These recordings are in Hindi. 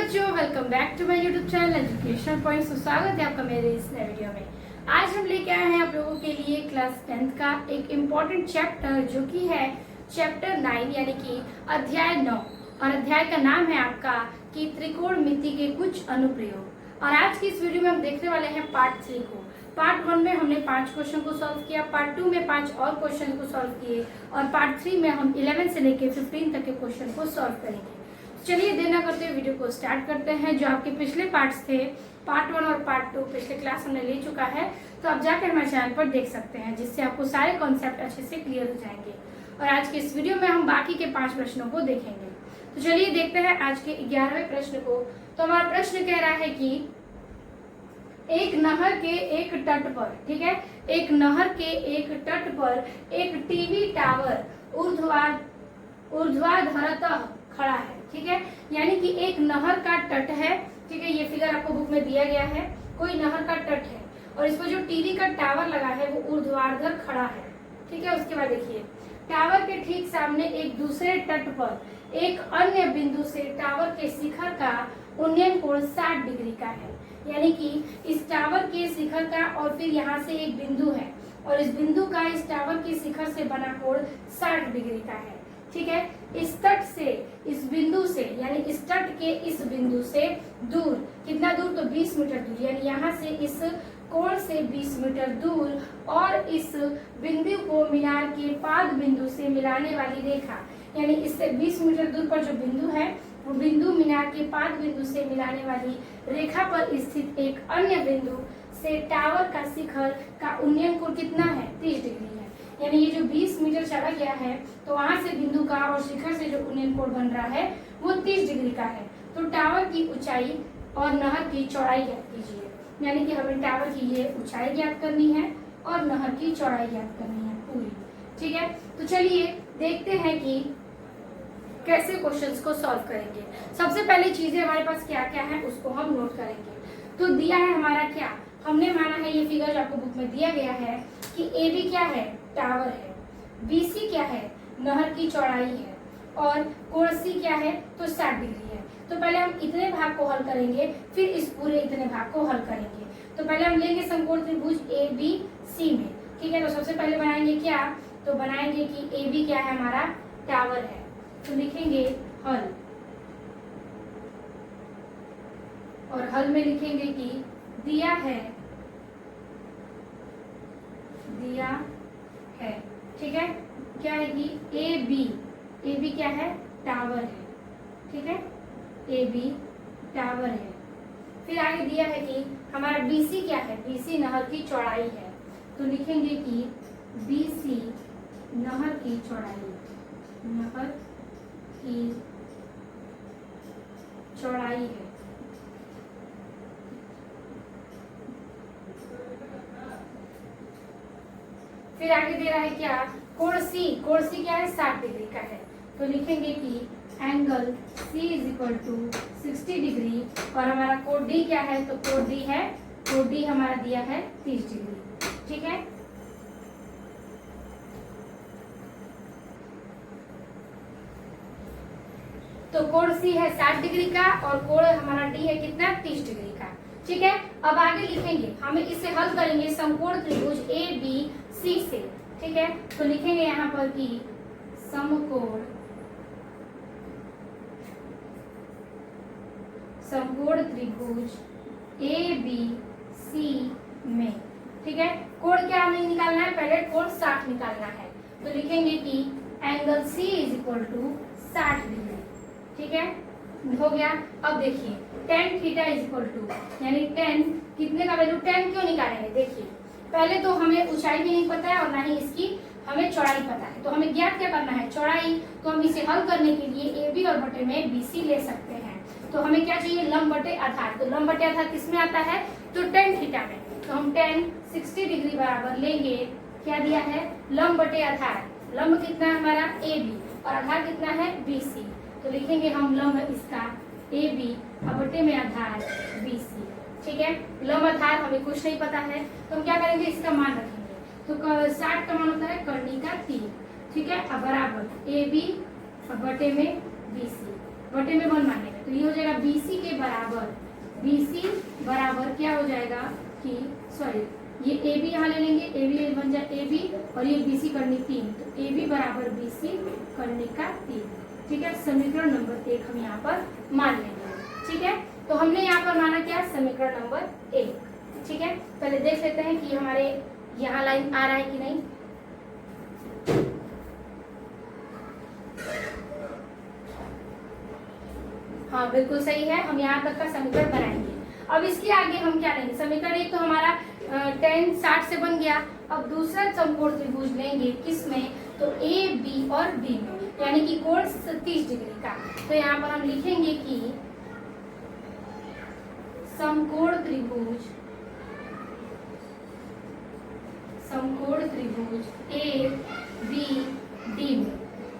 बच्चों, welcome back to my YouTube channel educational points. तो स्वागत है आपका मेरे इस नए वीडियो में। आज हम लेके आए हैं आप लोगों के लिए क्लास 10th का एक इम्पोर्टेंट चैप्टर जो कि है चैप्टर 9 यानी कि अध्याय 9। और अध्याय का नाम है आपका कि त्रिकोणमिति के कुछ अनुप्रयोग। और आज की इस वीडियो में हम देखने वाले हैं पार्ट 3 को। पार्ट 1 में हमने 5 क्वेश्चन को सॉल्व किया, पार्ट 2 में 5 और क्वेश्चन को सॉल्व किए और पार्ट 3 में हम 11 से लेकर 15 तक के क्वेश्चन को सॉल्व करेंगे। चलिए देर ना करते हुए वीडियो को स्टार्ट करते हैं। जो आपके पिछले पार्ट्स थे, पार्ट 1 और पार्ट 2 पिछले क्लास हमने ले चुका है, तो आप जाकर हमारे चैनल पर देख सकते हैं, जिससे आपको सारे कॉन्सेप्ट अच्छे से क्लियर हो जाएंगे। और आज के इस वीडियो में हम बाकी के 5 प्रश्नों को देखेंगे। तो चलिए देखते हैं आज के 11वें प्रश्न को। तो हमारा प्रश्न कह रहा है कि एक नहर के एक तट पर, ठीक है, एक नहर के एक तट पर एक टीवी टावर ऊर्ध्वाधरतः खड़ा है, ठीक है। यानी कि एक नहर का तट है, ठीक है, ये फिगर आपको बुक में दिया गया है। कोई नहर का तट है और इस पर जो टीवी का टावर लगा है वो ऊर्ध्वाधर खड़ा है, ठीक है। उसके बाद देखिए, टावर के ठीक सामने एक दूसरे तट पर एक अन्य बिंदु से टावर के शिखर का उन्नयन कोण 60 डिग्री का है। यानी कि इस टावर के शिखर का और फिर यहाँ से एक बिंदु है और इस बिंदु का इस टावर के शिखर से बना कोण 60 डिग्री का है, ठीक है। इस तट से इस बिंदु से, यानी इस तट के इस बिंदु से दूर, कितना दूर, तो 20 मीटर दूर, यानी यहाँ से इस कोण से 20 मीटर दूर और इस बिंदु को मीनार के पाद बिंदु से मिलाने वाली रेखा, यानी इससे 20 मीटर दूर पर जो बिंदु है वो बिंदु मीनार के पाद बिंदु से मिलाने वाली रेखा पर स्थित एक अन्य बिंदु से टावर का शिखर का उन्नयन कोण कितना है, 30 डिग्री है। यानी ये जो 20 मीटर चला गया है तो वहां से बिंदु का और शिखर से जो उन्नयन कोण बन रहा है वो 30 डिग्री का है। तो टावर की ऊंचाई और नहर की चौड़ाई ज्ञात कीजिए। यानी कि हमें टावर की ये ऊंचाई ज्ञात करनी है और नहर की चौड़ाई ज्ञात करनी है पूरी, ठीक है। तो चलिए देखते हैं कि कैसे क्वेश्चंस को सॉल्व करेंगे। सबसे पहले चीजें हमारे पास क्या क्या है उसको हम नोट करेंगे। तो दिया है हमारा क्या, हमने माना है ये फिगर जो आपको बुक में दिया गया है कि ए बी क्या है, टावर है, BC क्या है, नहर की चौड़ाई है और कोण C क्या है, तो 60 डिग्री है। तो पहले हम इतने भाग को हल करेंगे, फिर इस पूरे इतने भाग को हल करेंगे। तो पहले हम लेंगे समकोण त्रिभुज ABC में, ठीक है। तो सबसे पहले बनाएंगे क्या, तो बनाएंगे कि AB क्या है, हमारा टावर है। तो लिखेंगे हल, और हल में लिखेंगे कि दिया है, ठीक है, क्या है कि ए बी क्या है, टावर है, ठीक है, ए बी टावर है। फिर आगे दिया है कि हमारा BC क्या है, BC नहर की चौड़ाई है। तो लिखेंगे कि BC नहर की चौड़ाई, नहर की चौड़ाई है। फिर आगे दे रहा है क्या, कोण C क्या है, 60 डिग्री का है। तो लिखेंगे कि एंगल C = 60 डिग्री और हमारा कोण D क्या है, तो कोण D हमारा दिया है 30 डिग्री, ठीक है। तो कोण C है 60 डिग्री का और कोण हमारा D है कितना, 30 डिग्री का, ठीक है। अब आगे लिखेंगे, हमें इसे हल करेंगे समकोण त्रिभुज ABC से, ठीक है। तो लिखेंगे यहाँ पर कि समकोण त्रिभुज ABC में, ठीक है। कोण क्या हमें निकालना है, पहले कोण 60 निकालना है। तो लिखेंगे कि एंगल C = 60 डिग्री, ठीक है, हो गया। अब देखिए tan θ यानी tan कितने का वैल्यू, tan क्यों निकालेंगे, देखिए पहले तो हमें ऊंचाई भी नहीं पता है और ना ही इसकी हमें चौड़ाई पता है। तो हमें ज्ञात क्या करना है, चौड़ाई। तो हम इसे हल करने के लिए AB और बटे में BC ले सकते हैं। तो हमें क्या चाहिए, लंब बटे आधार। तो लंब बटे आधार किस में आता है, तो tan θ में। तो हम tan 60 डिग्री बराबर लेंगे, क्या दिया है, लंब बटे आधार। लंब कितना है हमारा AB और आधार कितना है BC। तो लिखेंगे हम लंब इसका AB और बटे में आधार BC, ठीक है। लंब आधार हमें कुछ नहीं पता है तो हम क्या करेंगे, इसका मान रखेंगे। तो 60 का मान होता है कर्णी का 3, ठीक है, अब बराबर AB और बटे में BC। बटे में 1 मानेंगे तो ये हो जाएगा BC के बराबर, BC बराबर क्या हो जाएगा कि सॉरी ये AB यहाँ ले लेंगे, AB बन जाए AB और ये BC करनी 3, तो AB बराबर BC करने का 3। ठीक है, समीकरण नंबर 1 हम यहाँ पर मान लेंगे। ठीक है, तो हमने यहाँ पर माना क्या, समीकरण नंबर 1। ठीक है, पहले देख लेते हैं कि हमारे यहाँ लाइन आ रहा है कि नहीं। हाँ बिल्कुल सही है, हम यहाँ तक का समीकरण बनाएंगे। अब इसके आगे हम क्या लेंगे, समीकरण 1 तो हमारा tan 60 से बन गया। अब दूसरा समकोण त्रिभुज लेंगे किसमें, तो A, B और D में, यानी कि कोण 30 डिग्री का। तो यहाँ पर हम लिखेंगे कि समकोण त्रिभुज A, B, D में,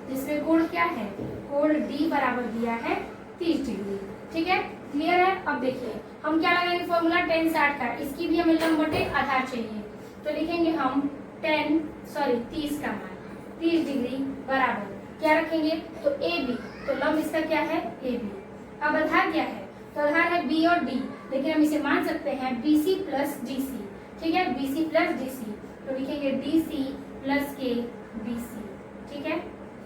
जिसमें कोण क्या है, कोण D बराबर दिया है 30 डिग्री। ठीक है, क्लियर है। अब देखिए हम क्या लगाएंगे, फॉर्मूला tan 60 का, इसकी भी हमें लंब बटे आधार चाहिए, तो लिखेंगे हम 30 का मान 30 डिग्री बराबर क्या रखेंगे, तो AB, तो लंब इसका क्या है AB। अब आधार क्या है, तो आधार है B और D, लेकिन हम इसे मान सकते हैं BC प्लस DC। ठीक है, BC प्लस DC, तो लिखेंगे DC प्लस के BC। ठीक है,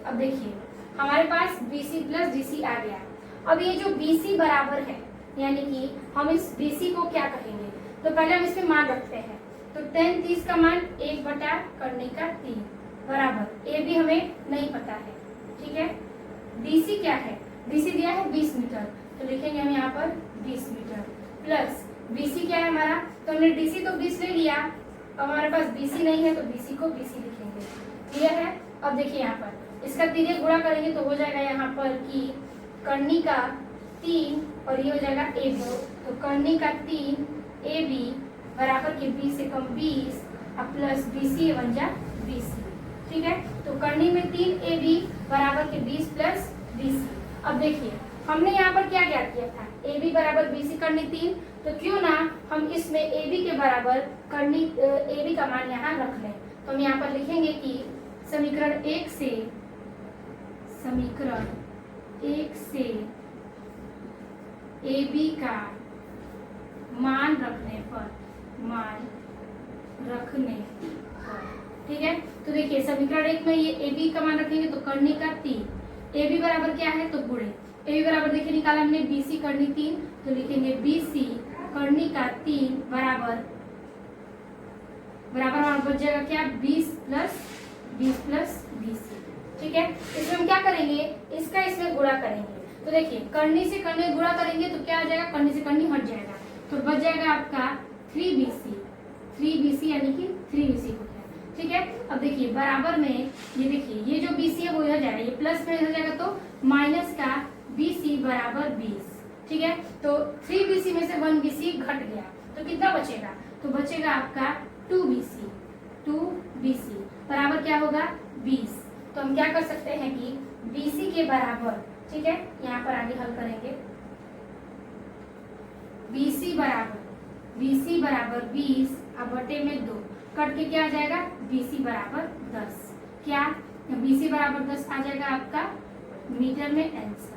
अब देखिए हमारे पास BC प्लस DC आ गया। अब ये जो BC बराबर है, यानी कि हम इस BC को क्या कहेंगे, तो पहले हम इसमें मान रखते हैं, तो tan 30 का मान 1 बटा करने का 3 बराबर AB हमें नहीं पता है। ठीक है, DC क्या है, DC दिया है 20 मीटर, तो लिखेंगे हम यहाँ पर 20 मीटर प्लस BC क्या है हमारा, तो हमने DC तो 20 ले लिया, अब हमारे पास BC नहीं है तो BC को BC लिखेंगे। क्लियर है। अब देखिए यहाँ पर इसका तिर्यक गुणा करेंगे तो हो जाएगा यहाँ पर कि कर्णी का 3 और ये हो जाएगा AB, तो कर्णी का 3 AB बराबर के 20 से कम 20 और प्लस BC बन जा BC। ठीक है, तो कर्णी में 3 AB बराबर के 20 प्लस BC। अब देखिए हमने यहाँ पर क्या ज्ञात किया था, AB बराबर BC कर्णी 3, तो क्यों ना हम इसमें AB के बराबर कर्णी AB का मान यहाँ रख लें। तो हम यहाँ पर लिखेंगे कि समीकरण 1 से AB का मान रखने पर ठीक है, तो देखिए समीकरण 1 में ये AB का मान रखेंगे तो कर्णी का 3, AB बराबर क्या है तो गुणे, AB बराबर देखिए निकाला हमने BC कर्णी 3, तो लिखेंगे BC कर्णी का 3 बराबर हमारा बच जाएगा क्या 20 प्लस BC। ठीक है, इसमें हम क्या करेंगे, इसका इसमें गुणा करेंगे, तो देखिए कर्णी से कर्णी गुणा करेंगे तो क्या आ जाएगा, कर्णी से कर्णी हट जाएगा, तो बच जाएगा आपका 3BC यानी कि 3BC हो गया। ठीक है, अब देखिए बराबर में ये देखिए ये जो BC है वो इधर जाएगा, ये प्लस में इधर जाएगा तो माइनस का BC बराबर 20। ठीक है, तो 3BC में से 1BC घट गया तो कितना बचेगा, तो बचेगा आपका 2BC बराबर क्या होगा 20। तो हम क्या कर सकते हैं कि BC के बराबर, ठीक है यहाँ पर आगे हल करेंगे, BC बराबर 20 अब बटे में 2 कट के क्या आ जाएगा BC बराबर 10। क्या BC बराबर 10 आ जाएगा आपका मीटर में आंसर।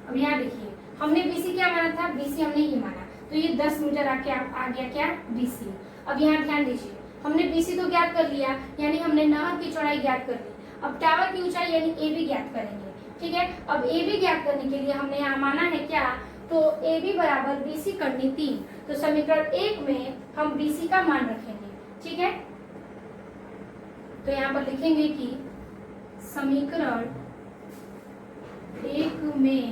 अब यहाँ देखिए हमने BC क्या माना था, BC हमने ये माना, तो ये 10 मीटर आके आ गया क्या BC। अब यहाँ ध्यान दीजिए हमने BC तो ज्ञात कर लिया, यानी हमने नहर की चौड़ाई ज्ञात कर ली। अब टावर की ऊंचाई यानी AB ज्ञात करेंगे। ठीक है, अब AB ज्ञात करने के लिए हमने यहाँ माना है क्या, तो AB बराबर BC करनी 3, तो समीकरण 1 में हम BC का मान रखेंगे। ठीक है, तो यहाँ पर लिखेंगे कि समीकरण 1 में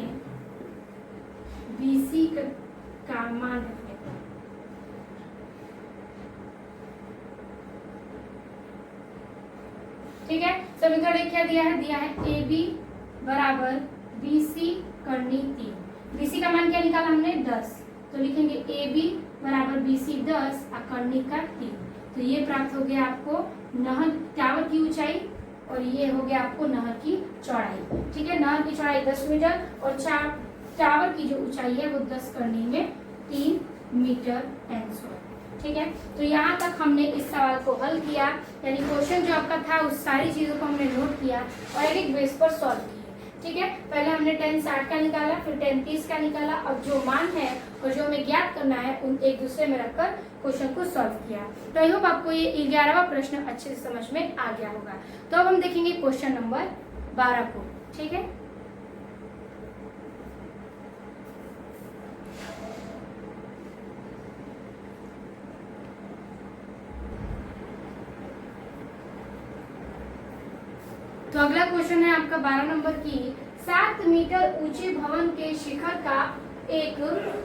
BC का मान रखेंगे। ठीक है, समीकरण 1 क्या दिया है AB बराबर BC करनी 3, BC का मान क्या निकाला हमने 10, तो लिखेंगे AB बराबर BC 10 और करनी का 3, तो ये प्राप्त हो गया आपको नहर टावर की ऊंचाई और ये हो गया आपको नहर की चौड़ाई। ठीक है, नहर की चौड़ाई 10 मीटर और टावर की जो ऊंचाई है वो 10 करनी में 3 मीटर आंसर। ठीक है, तो यहाँ तक हमने इस सवाल को हल किया, यानी क्वेश्चन जो आपका था उस सारी चीजों को हमने नोट किया और एक बेस पर सॉल्व किया। ठीक है, पहले हमने tan 60 का निकाला, फिर tan 30 का निकाला। अब जो मान है और जो हमें ज्ञात करना है उन एक दूसरे में रखकर क्वेश्चन को सॉल्व किया। तो आई होप आपको ये 11वां प्रश्न अच्छे से समझ में आ गया होगा। तो अब हम देखेंगे क्वेश्चन नंबर 12 को। ठीक है, तो अगला क्वेश्चन है आपका 12 नंबर की 7 मीटर ऊंचे भवन के शिखर का एक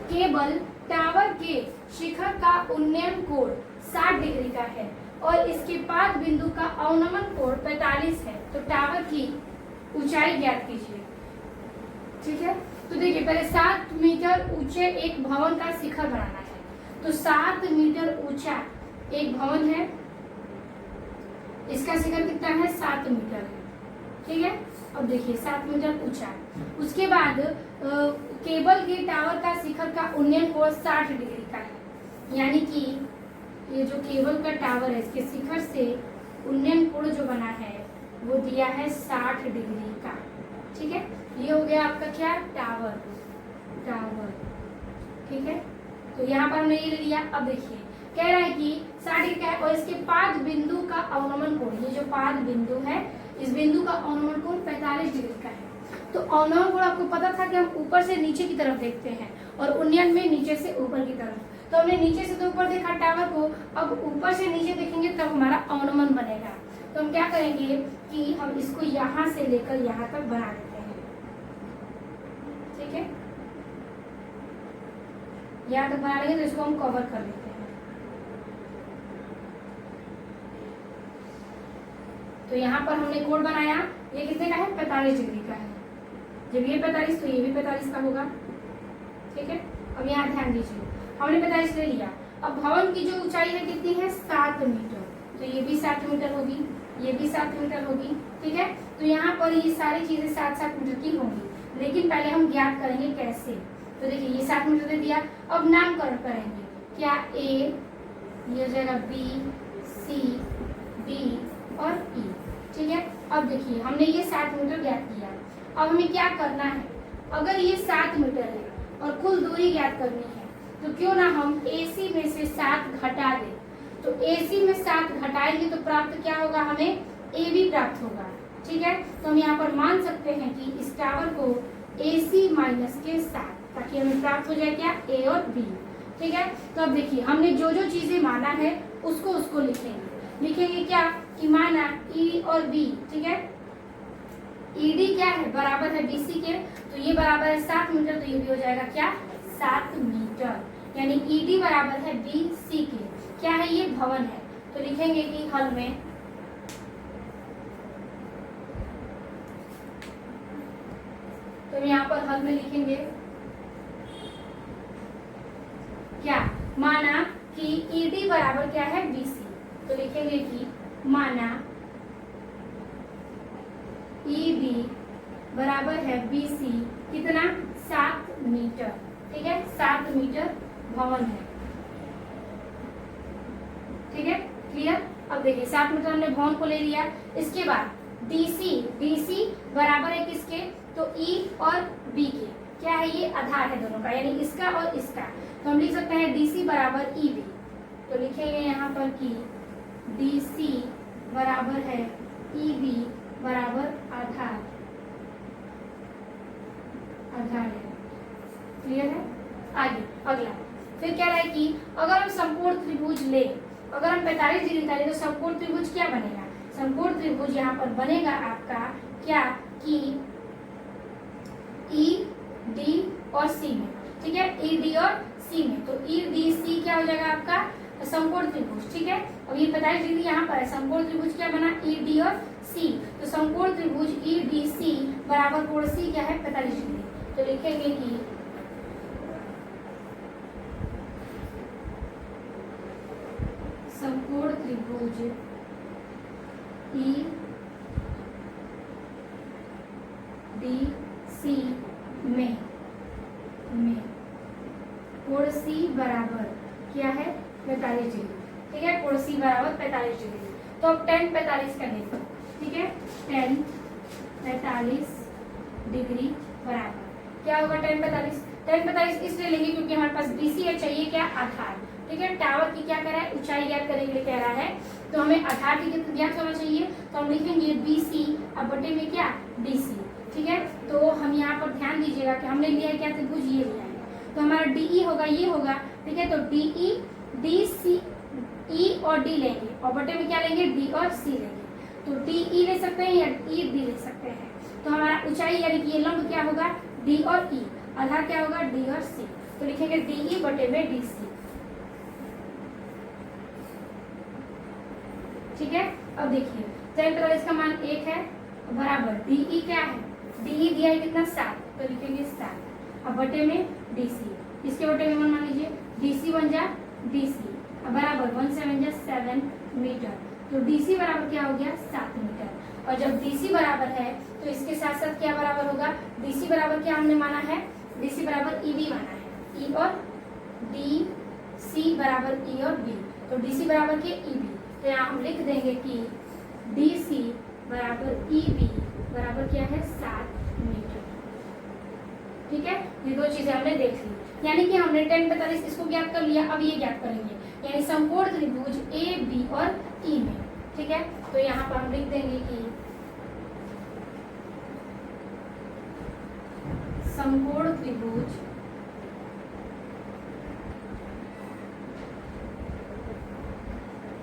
केबल टावर के शिखर का उन्नयन कोण 60 डिग्री का है और इसके पाद बिंदु का अवनमन कोण 45 है। तो टावर की ऊंचाई ज्ञात कीजिए। ठीक है, तो देखिए पहले 7 मीटर ऊंचे एक भवन का शिखर बनाना है। तो 7 मीटर ऊंचा एक भवन है, इसका शिखर कितना है? 7 मीटर है। ठीक है, अब देखिए 7 मीटर ऊंचा। उसके बाद केबल के टावर का शिखर का उन्नयन कोण 60 डिग्री का है, यानी कि ये जो केबल का टावर है इसके शिखर से उन्नयन कोण जो बना है वो दिया है 60 डिग्री का। ठीक है, ये हो गया आपका क्या? टावर। ठीक है, तो यहाँ पर हमने ये ले लिया। अब देखिए कह रहा है कि 60 डिग्री का है और इसके पाद बिंदु का अवनमन कोण, ये जो पाद बिंदु है इस बिंदु का अवनमन कोण 45 डिग्री का है। तो अवनमन कोण आपको पता था कि हम ऊपर से नीचे की तरफ देखते हैं और उन्नयन में नीचे से ऊपर की तरफ। तो हमने नीचे से तो ऊपर देखा टावर को, अब ऊपर से नीचे देखेंगे तब हमारा अवनमन बनेगा। तो हम क्या करेंगे कि हम इसको यहाँ से लेकर यहाँ तक बना देते हैं। ठीक है, यहाँ तक बना लेंगे तो इसको हम कवर कर लेते हैं। तो यहाँ पर हमने कोण बनाया, ये कितने का है? 45 डिग्री का है। जब ये 45 तो ये भी 45 का होगा। ठीक है, अब यहाँ ध्यान दीजिए, हमने 45 ले लिया। अब भवन की जो ऊंचाई है कितनी है? 7 मीटर। तो ये भी 7 मीटर होगी, ये भी 7 मीटर होगी। ठीक है, तो यहाँ पर ये सारी चीजें 7-7 मीटर की होंगी, लेकिन पहले हम ज्ञात करेंगे कैसे। तो देखिए ये 7 मीटर दे दिया। अब नामकरण करेंगे, क्या? ए, ये हो जाएगा बी, सी, डी और ई। ठीक है, अब देखिए हमने ये 7 मीटर ज्ञात किया। अब हमें क्या करना है? अगर ये 7 मीटर है और कुल दूरी ज्ञात करनी है तो क्यों ना हम AC में से 7 घटा दें। तो AC में 7 घटाएंगे तो प्राप्त क्या होगा? हमें AB प्राप्त होगा। ठीक है, तो हम यहाँ पर मान सकते हैं कि इस टावर को AC माइनस के 7, ताकि हमें प्राप्त हो जाए क्या? A और B। ठीक है, तो अब देखिए हमने जो जो चीजें माना है उसको लिखेंगे क्या? कि माना E और B। ठीक है, ED क्या है? बराबर है BC के, तो ये बराबर है 7 मीटर, तो ये भी हो जाएगा क्या? 7 मीटर। यानी ED बराबर है BC के। क्या है? ये भवन है। तो लिखेंगे कि हल में तो यहाँ पर हल में लिखेंगे क्या? माना कि ED बराबर क्या है? BC। तो लिखेंगे कि माना EB बराबर है BC कितना? 7 मीटर। ठीक है, 7 मीटर भवन है। ठीक है, क्लियर? अब देखिए 7 मीटर हमने भवन को ले लिया। इसके बाद DC बराबर है किसके? तो E और B के। क्या है? ये आधार है दोनों का, यानी इसका और इसका। तो हम लिख सकते हैं DC बराबर EB। तो लिखेंगे यहाँ पर कि DC बराबर है EB बराबर आधार है। क्लियर है? आगे अगला फिर क्या रहा है कि अगर हम समकोण त्रिभुज ले, अगर हम 45 डिग्री का ले तो समकोण त्रिभुज क्या बनेगा? समकोण त्रिभुज यहाँ पर बनेगा आपका क्या? कि E, D और C में। ठीक है, E, D और C में। तो E, D, C क्या हो जाएगा आपका? समकोण त्रिभुज। ठीक है, अब ये 45 डिग्री यहाँ पर है, समकोण त्रिभुज क्या बना? E, D और C। तो समकोण त्रिभुज E, D, C बराबर कोण C क्या है? 45 डिग्री। तो लिखेंगे कि समकोण त्रिभुज E, D, C में कोण C बराबर क्या है? 45 डिग्री। ठीक है, कोण C बराबर 45 डिग्री। तो अब tan 45 का देखो। ठीक है, tan 45 डिग्री बराबर क्या होगा, tan 45। tan 45 इसलिए लेंगे क्योंकि हमारे पास BC है, चाहिए क्या, आधार। ठीक है, टावर की क्या कह रहा है, ऊंचाई ज्ञात करने के लिए कह रहा है, तो हमें आधार की ज्ञात होना चाहिए, तो हम लिखेंगे BC अब बटे में क्या, DC। ठीक है, तो हम यहाँ पर ध्यान दीजिएगा कि हमने लिया है क्या, त्रिभुज ये लिया है, तो हमारा DE होगा, ये होगा। ठीक है, तो DE DC E और D लेंगे और बटे में क्या लेंगे, D और C लेंगे, तो DE ले सकते हैं या ED ले सकते हैं। तो हमारा ऊंचाई यानी कि ये लंब क्या होगा, D और E, आधार क्या होगा, D और C, तो लिखेंगे DE बटे में DC। ठीक है, अब देखिए tan 45 का मान 1 है बराबर DE क्या है, DE दिया है कितना, 7, तो लिखेंगे 7 अब बटे में DC, इसके बटे में मान लीजिए DC बन जा DC अब बराबर 1 से 1 जा 7 मीटर, तो DC बराबर क्या हो गया, 7 मीटर। और जब DC बराबर है तो इसके साथ साथ क्या बराबर होगा, DC बराबर क्या हमने माना है, DC बराबर EB माना है, E और DC बराबर E और B, तो DC बराबर के EB, तो यहाँ हम लिख देंगे कि DC बराबर EB बराबर क्या है, 7 मीटर। ठीक है, ये दो चीजें हमने देख ली, यानी कि हमने tan 45 इसको ज्ञात कर लिया, अब ये ज्ञात करेंगे, यानी समकोण त्रिभुज AB और E में। ठीक है, तो यहाँ पर हम लिख देंगे कि समकोण त्रिभुज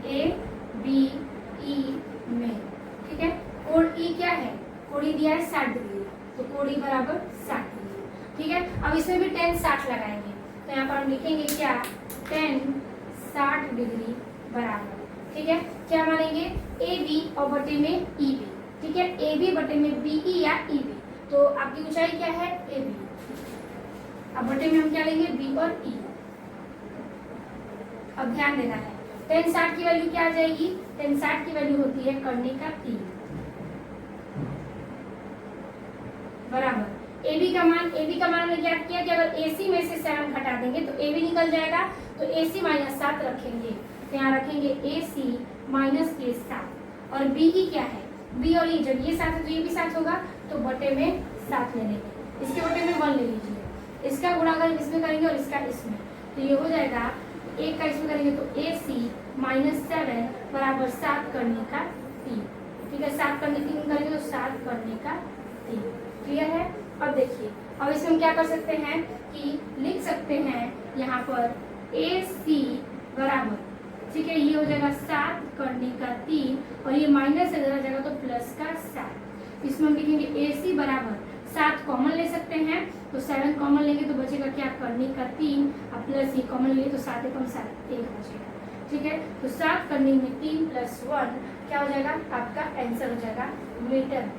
ABE में। ठीक है, कोण E क्या है, कोण E दिया है 60 डिग्री, तो कोण E बराबर 60 डिग्री। ठीक है, अब इसमें भी tan 60 लगाएंगे, तो यहाँ पर हम लिखेंगे क्या, tan 60 डिग्री बराबर। ठीक है, क्या मानेंगे, AB और बटे में EB। ठीक है, AB बटे में BE या EB, तो आपकी ऊंचाई क्या है, AB, अब बटे में हम क्या लेंगे, B और E। अब ध्यान देना है, tan 60 की वैल्यू क्या आ जाएगी, tan 60 की वैल्यू होती है कर्णिका 3 बराबर AB का मान हमने क्या किया कि अगर AC में से 7 घटा देंगे तो AB निकल जाएगा, तो AC माइनस 7 रखेंगे, तो यहाँ रखेंगे AC माइनस के 7, और BE क्या है, B और E जब ये 7 है तो ये भी 7 होगा, तो बटे में 7 ले लेंगे, इसके बटे में 1 ले लीजिए, इसका गुणा अगर इसमें करेंगे और इसका इसमें, तो ये हो जाएगा, एक का इसमें करेंगे तो AC माइनस 7 बराबर 7 करने का 3। ठीक है, 7 करने 3 करेंगे तो 7 करने का 3। क्लियर है, अब देखिए, अब इसमें हम क्या कर सकते हैं कि लिख सकते हैं यहाँ पर AC बराबर, ठीक है, ये हो जाएगा 7 करने का 3 और ये माइनस से जाएगा तो प्लस का 7। इसमें हम लिखेंगे AC बराबर 7 कॉमन ले सकते हैं, तो 7 कॉमन लेंगे तो बचेगा क्या, करने का 3 और प्लस ये कॉमन लेंगे तो 7 एकम 7 1 बचेगा। ठीक है, तो 7 करने में 3 + 1 क्या हो जाएगा, आपका आंसर हो जाएगा मीटर।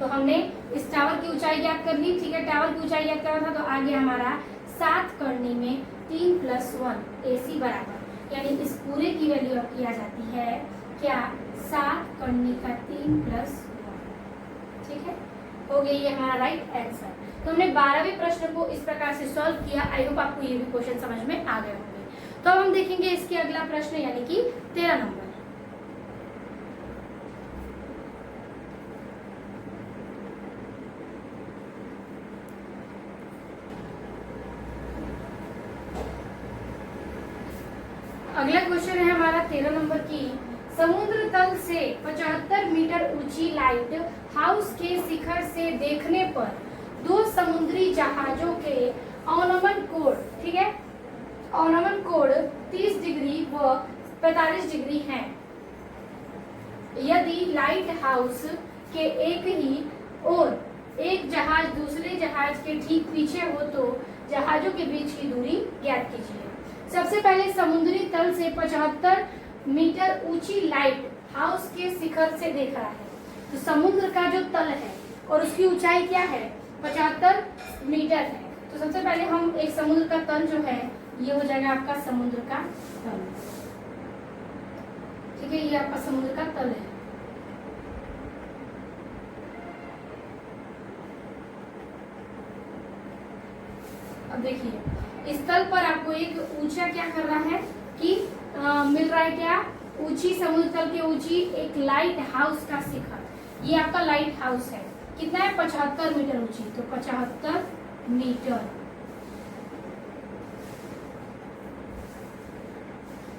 तो हमने इस टावर की ऊंचाई ज्ञात कर ली। ठीक है, टावर की ऊंचाई ज्ञात करना था, तो आगे हमारा 7 करने में 3 + 1 AC बराबर, यानी इस पूरे की वैल्यू अब की आ जाती है क्या, 7 करने का 3 + 1। ठीक है, हो गई ये हमारा राइट आंसर। तो हमने 12वें प्रश्न को इस प्रकार से सॉल्व किया। आई होप आपको ये भी क्वेश्चन समझ में आ गए होंगे। तो अब हम देखेंगे इसके अगला प्रश्न, यानी कि 13 नंबर। अगला क्वेश्चन है हमारा 13 नंबर की, समुद्र तल से 75 मीटर ऊंची लाइट हाउस के शिखर से देखने पर 2 समुद्री जहाजों के अवनमन कोण, ठीक है, अवनमन कोण 30 डिग्री व 45 डिग्री हैं। यदि लाइट हाउस के एक ही और एक जहाज दूसरे जहाज के ठीक पीछे हो तो जहाजों के बीच की दूरी ज्ञात कीजिए। सबसे पहले समुद्री तल से 75 मीटर ऊंची लाइट हाउस के शिखर से देख रहा है, तो समुद्र का जो तल है और उसकी ऊंचाई क्या है, 75 मीटर है। तो सबसे पहले हम एक समुद्र का तल जो है ये हो जाएगा आपका समुद्र का तल। ठीक है, ये आपका समुद्र का तल है। अब देखिए, इस तल पर आपको एक ऊंचा क्या कर रहा है कि मिल रहा है क्या, ऊंची समुद्र तल के ऊंची एक लाइट हाउस का शिखर, ये आपका लाइट हाउस है। कितना है? 75 मीटर ऊंची, तो 75 मीटर।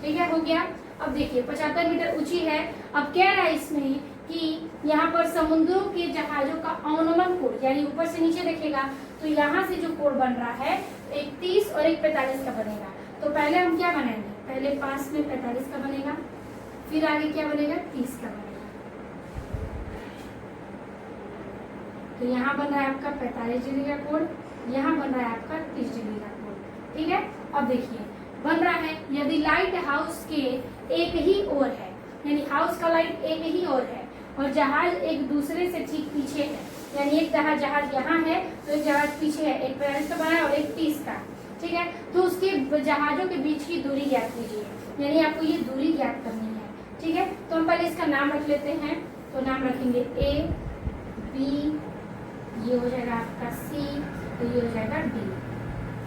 ठीक है, हो गया। अब देखिए 75 मीटर ऊंची है। अब कह रहा है इसमें कि यहाँ पर समुद्रों के जहाजों का अवनमन कोण, यानी ऊपर से नीचे देखेगा तो यहाँ से जो कोण बन रहा है एक 30 और एक 45 का बनेगा। तो पहले हम क्या बनाएंगे? पहले पास में 45 का बनेगा, फिर आगे क्या बनेगा? 30 का बनेगा। तो यहाँ बन रहा है आपका 45 डिग्री का कोण, यहाँ बन रहा है आपका 30 डिग्री का कोण। ठीक है, अब देखिए बन रहा है, यदि लाइट हाउस के एक ही ओर है, यानी हाउस का लाइट एक ही ओर है और जहाज एक दूसरे से ठीक पीछे है, यानी एक जहाज यहाँ है तो एक जहाज पीछे है, एक 45 का बना है और एक 30 का। ठीक है, तो उसके जहाजों के बीच की दूरी ज्ञात कीजिए, यानी आपको ये दूरी ज्ञात करनी है। ठीक है, तो हम पहले इसका नाम रख लेते हैं। तो नाम रखेंगे A, B, ये हो जाएगा आपका C, तो ये हो जाएगा D।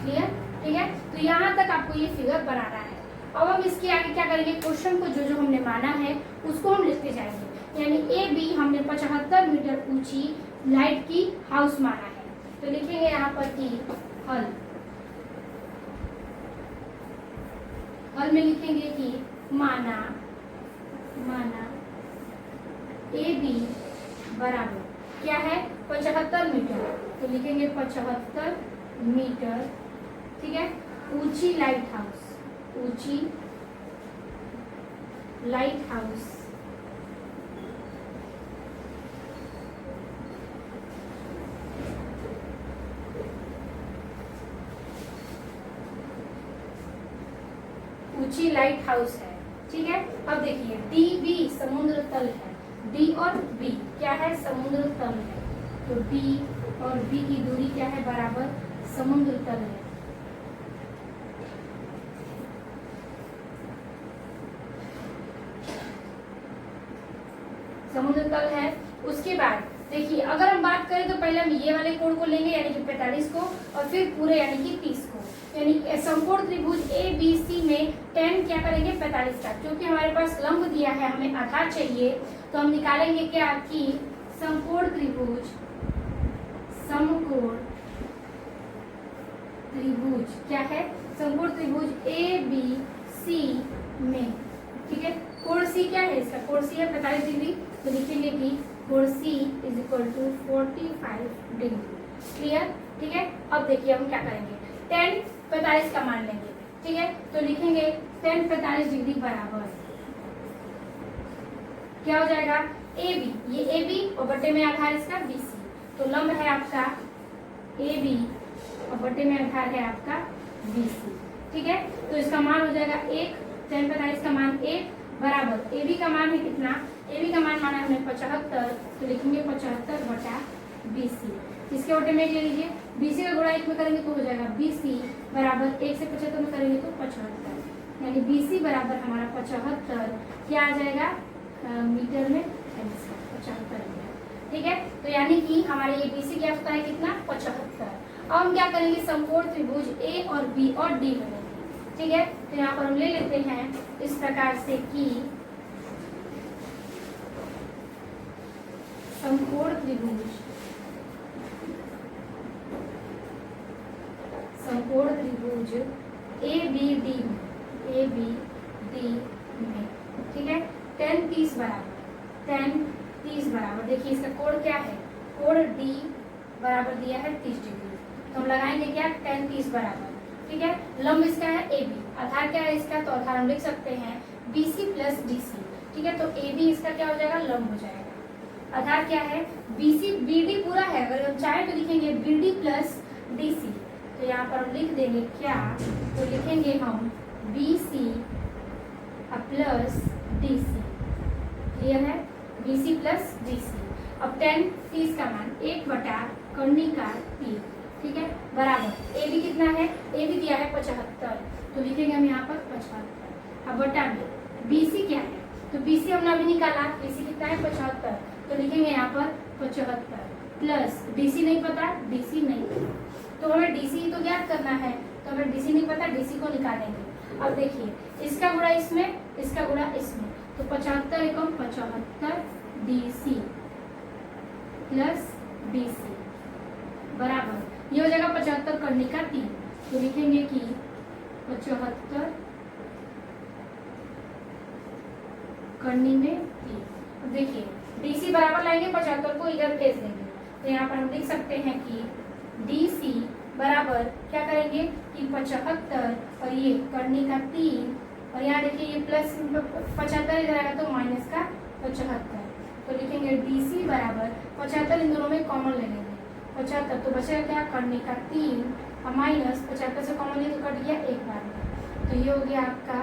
क्लियर? ठीक है, तो यहाँ तक आपको ये फिगर बनाना है। अब हम इसके आगे क्या करेंगे? क्वेश्चन को जो जो हमने माना है उसको हम लिखते जाएंगे। यानी ए बी हमने 75 मीटर ऊंची लाइट की हाउस माना है, तो लिखेंगे यहाँ पर कि हल में लिखेंगे कि माना ए बी बराबर क्या है? 75 मीटर, तो लिखेंगे 75 मीटर। ठीक है, ऊंची लाइट हाउस, ऊंची लाइट हाउस ऊंची लाइट हाउस है। ठीक है, अब देखिए डी बी समुद्र तल है, डी और बी क्या है? समुद्र तल है, तो डी और बी की दूरी क्या है? बराबर समुद्र तल है। समुद्र तल है। उसके बाद देखिए अगर हम बात करें तो पहले हम ये वाले कोण को लेंगे यानी कि 45 को, और फिर पूरे यानी कि 30 को, यानी समकोण त्रिभुज ए बी सी में tan क्या करेंगे? 45 का। क्योंकि हमारे पास लंब दिया है, हमें आधार चाहिए, तो हम निकालेंगे क्या कि समकोण त्रिभुज क्या है? समकोण त्रिभुज ए बी सी में। ठीक है, कोण सी क्या है? इसका कोण सी है 45 डिग्री, तो लिखेंगे कि कोण C is equal to 45 degree. Clear? ठीक है, अब देखिए हम क्या करेंगे? tan 45 का मान लेंगे। ठीक है, तो लिखेंगे tan 45 डिग्री बराबर क्या हो जाएगा? ए बी, ये ए बी और बटे में आधार इसका बी सी, तो लंब है आपका ए बी और बटे में आधार है आपका बी सी। ठीक है, तो इसका मान हो जाएगा 1, tan 45 का मान 1 बराबर ए बी का मान है कितना? ए बी का मान माना हमने 75, तो लिखेंगे 75 बटा बी सी। इसके बटे में ले लीजिए, बी सी का गुणा 1 में करेंगे तो हो जाएगा बी सी बराबर 1 से 75 में करेंगे तो 75, यानी बी सी बराबर हमारा 75 क्या आ जाएगा? मीटर में 75 मीटर। ठीक है, तो यानी कि हमारे ये बी सी क्या होता है कितना? 75। अब हम क्या करेंगे? समकोण त्रिभुज ए और बी और डी बनेंगे। ठीक है, तो यहाँ पर हम ले लेते हैं इस प्रकार से कि समकोण त्रिभुज ए बी डी में। ठीक है, tan 30 बराबर देखिए इसका कोण क्या है? कोण डी बराबर दिया है 30 डिग्री, तो हम लगाएंगे क्या? tan 30 बराबर। ठीक है, लंब इसका है ए बी, आधार क्या है इसका? तो आधार हम लिख सकते हैं B C plus D C. ठीक है, तो ए बी इसका क्या हो जाएगा? लंब हो जाएगा। आधार क्या है? बी सी, बी डी पूरा है, अगर हम चाहे तो लिखेंगे B D plus D C, तो यहाँ पर हम लिख देंगे क्या? तो लिखेंगे हम B C plus D C. Clear है? B C plus D C. अब tan 30 का मान 1 बटा कर्णिका 3। ठीक है, बराबर ए बी कितना है? ए बी दिया है 75, तो लिखेंगे हम यहाँ पर 75। अब बटा बी सी क्या है? तो बी सी हमने अभी निकाला, बी सी कितना है? 75, तो लिखेंगे यहाँ पर 75 प्लस डी सी नहीं पता, डी सी नहीं, तो हमें डी सी तो ज्ञात करना है, तो हमें डी सी नहीं पता, डी सी को निकालेंगे। अब देखिए इसका गुणा इसमें, इसका गुणा इसमें, तो 75 एकम 75 DC प्लस BC बराबर ये हो जाएगा 75 कर्णिका 3। तो लिखेंगे कि 75 कर्णी में 3। अब देखिए DC बराबर लाएंगे 75 को इधर भेज देंगे, तो यहाँ पर हम लिख सकते हैं कि DC बराबर क्या करेंगे कि 75 और ये कर्णी का 3 और यहाँ देखिए ये प्लस 75 इधर आएगा तो माइनस का 75, तो लिखेंगे DC बराबर 75 इन दोनों में कॉमन ले लेंगे 75, तो बचेगा क्या कर्णी का 3 और माइनस 75 से कॉमन लिया तो कट गया एक बार में, तो ये हो गया आपका